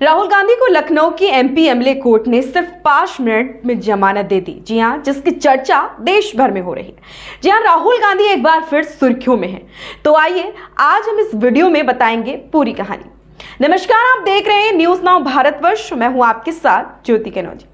राहुल गांधी को लखनऊ की MP MLA court ने सिर्फ 5 मिनट में जमानत दे दी। जी हां, जिसकी चर्चा देश भर में हो रही है। जी हां, राहुल गांधी एक बार फिर सुर्खियों में हैं। तो आइए आज हम इस वीडियो में बताएंगे पूरी कहानी। नमस्कार, आप देख रहे हैं न्यूज नाउ भारतवर्ष। मैं हूं आपके साथ ज्योति कनौजी।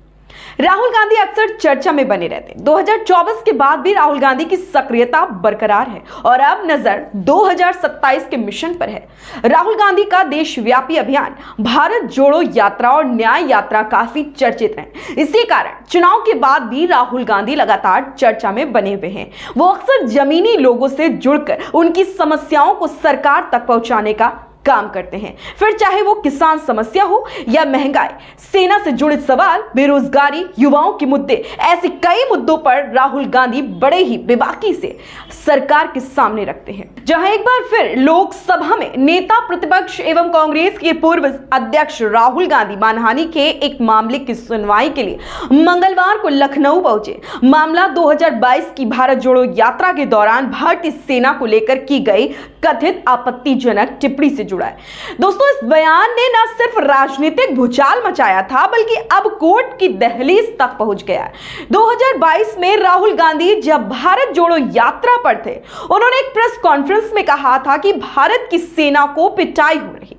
राहुल गांधी अक्सर चर्चा में बने रहते हैं। 2024 के बाद भी राहुल गांधी की सक्रियता बरकरार है और अब नजर 2027 के मिशन पर है। राहुल गांधी का देशव्यापी अभियान भारत जोड़ो यात्रा और न्याय यात्रा काफी चर्चित है। इसी कारण चुनाव के बाद भी राहुल गांधी लगातार चर्चा में बने हुए हैं। वो अक्सर जमीनी लोगों से जुड़कर उनकी समस्याओं को सरकार तक पहुंचाने का काम करते हैं। फिर चाहे वो किसान समस्या हो या महंगाई, सेना से जुड़े सवाल, बेरोजगारी, युवाओं के मुद्दे, ऐसे कई मुद्दों पर राहुल गांधी बड़े ही बेबाकी से सरकार के सामने रखते हैं। जहां एक बार फिर लोकसभा में नेता प्रतिपक्ष एवं कांग्रेस के पूर्व अध्यक्ष राहुल गांधी मानहानि के एक मामले की सुनवाई के लिए मंगलवार को लखनऊ पहुंचे। मामला 2022 की भारत जोड़ो यात्रा के दौरान भारतीय सेना को लेकर की गई कथित आपत्तिजनक टिप्पणी से जुड़ा है। दोस्तों, इस बयान ने न सिर्फ राजनीतिक भूचाल मचाया था बल्कि अब कोर्ट की दहलीज तक पहुंच गया है। 2022 में राहुल गांधी जब भारत जोड़ो यात्रा पर थे, उन्होंने एक प्रेस कॉन्फ्रेंस में कहा था कि भारत की सेना को पिटाई हो रही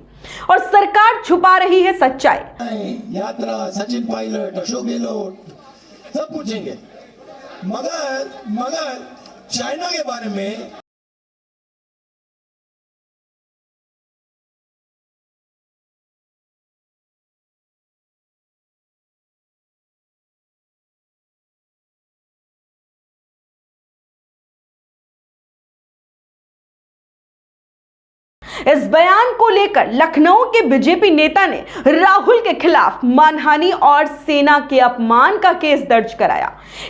और सरकार छुपा रही है सच्चाई। यात्रा, सचिन पायलट, अशोक गहलोत सब पूछेंगे, मगर चाइना के बारे में इस बयान को लेकर लखनऊ के बीजेपी नेता ने राहुल के खिलाफ मानहानि और सेना के अपमान का केस दर्ज कराया।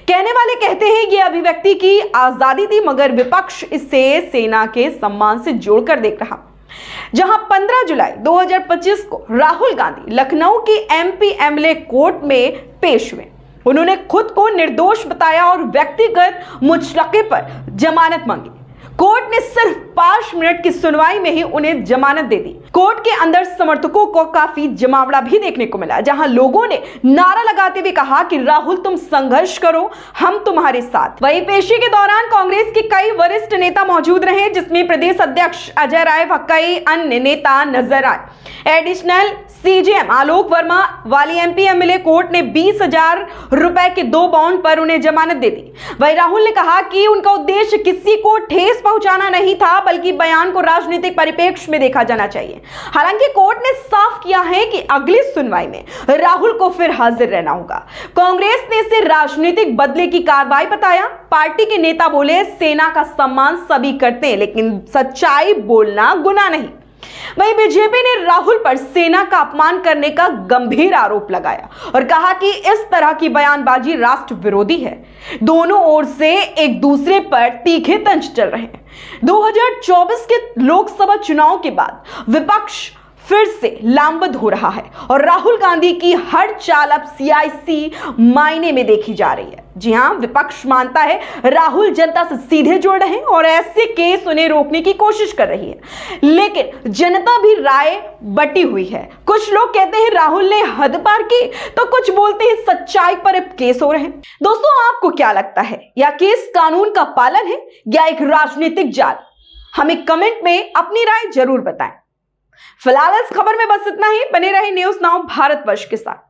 कहने वाले कहते हैं ये अभिव्यक्ति की आजादी थी, मगर विपक्ष इसे सेना के सम्मान से जोड़कर देख रहा। जहां 15 जुलाई 2025 को राहुल गांधी लखनऊ की एमपी एमएलए कोर्ट में पेश हुए। उन्होंने खुद को निर्दोष बताया और व्यक्तिगत मुचलके पर जमानत मांगी। कोर्ट ने सिर्फ 5 मिनट की सुनवाई में ही उन्हें जमानत दे दी। कोर्ट के अंदर समर्थकों को काफी जमावड़ा भी देखने को मिला, जहां लोगों ने नारा लगाते हुए कहा कि राहुल तुम संघर्ष करो, हम तुम्हारे साथ। वहीं पेशी के दौरान कांग्रेस के कई वरिष्ठ नेता मौजूद रहे, जिसमें प्रदेश अध्यक्ष अजय राय व कई अन्य नेता नजर आए। एडिशनल सीजेएम आलोक वर्मा वाली एमपी एमएलए कोर्ट ने 20,000 रुपए के 2 बॉन्ड पर उन्हें जमानत दे दी। वहीं राहुल ने कहा कि उनका उद्देश्य किसी को ठेस पहुंचाना नहीं था, बल्कि बयान को राजनीतिक परिप्रेक्ष्य में देखा जाना चाहिए। हालांकि कोर्ट ने साफ किया है कि अगली सुनवाई में राहुल को फिर हाजिर रहना होगा। कांग्रेस ने इसे राजनीतिक बदले की कार्रवाई बताया। पार्टी के नेता बोले, सेना का सम्मान सभी करते हैं, लेकिन सच्चाई बोलना गुनाह नहीं। वहीं बीजेपी ने राहुल पर सेना का अपमान करने का गंभीर आरोप लगाया और कहा कि इस तरह की बयानबाजी राष्ट्र विरोधी है। दोनों ओर से एक दूसरे पर तीखे तंज चल रहे हैं। 2024 के लोकसभा चुनाव के बाद विपक्ष फिर से लामबंद हो रहा है और राहुल गांधी की हर चाल अब सियासी मायने में देखी जा रही है। जी हां, विपक्ष मानता है राहुल जनता से सीधे जुड़ रहे हैं और ऐसे केस उन्हें रोकने की कोशिश कर रही है, लेकिन जनता भी राय बटी हुई है। कुछ लोग कहते हैं राहुल ने हद पार की, तो कुछ बोलते हैं सच्चाई पर अब केस हो रहे हैं। दोस्तों, आपको क्या लगता है, यह केस कानून का पालन है या एक राजनीतिक जाल? हमें कमेंट में अपनी राय जरूर बताएं। फिलहाल इस खबर में बस इतना ही। बने रहे न्यूज नाउ भारतवर्ष के साथ।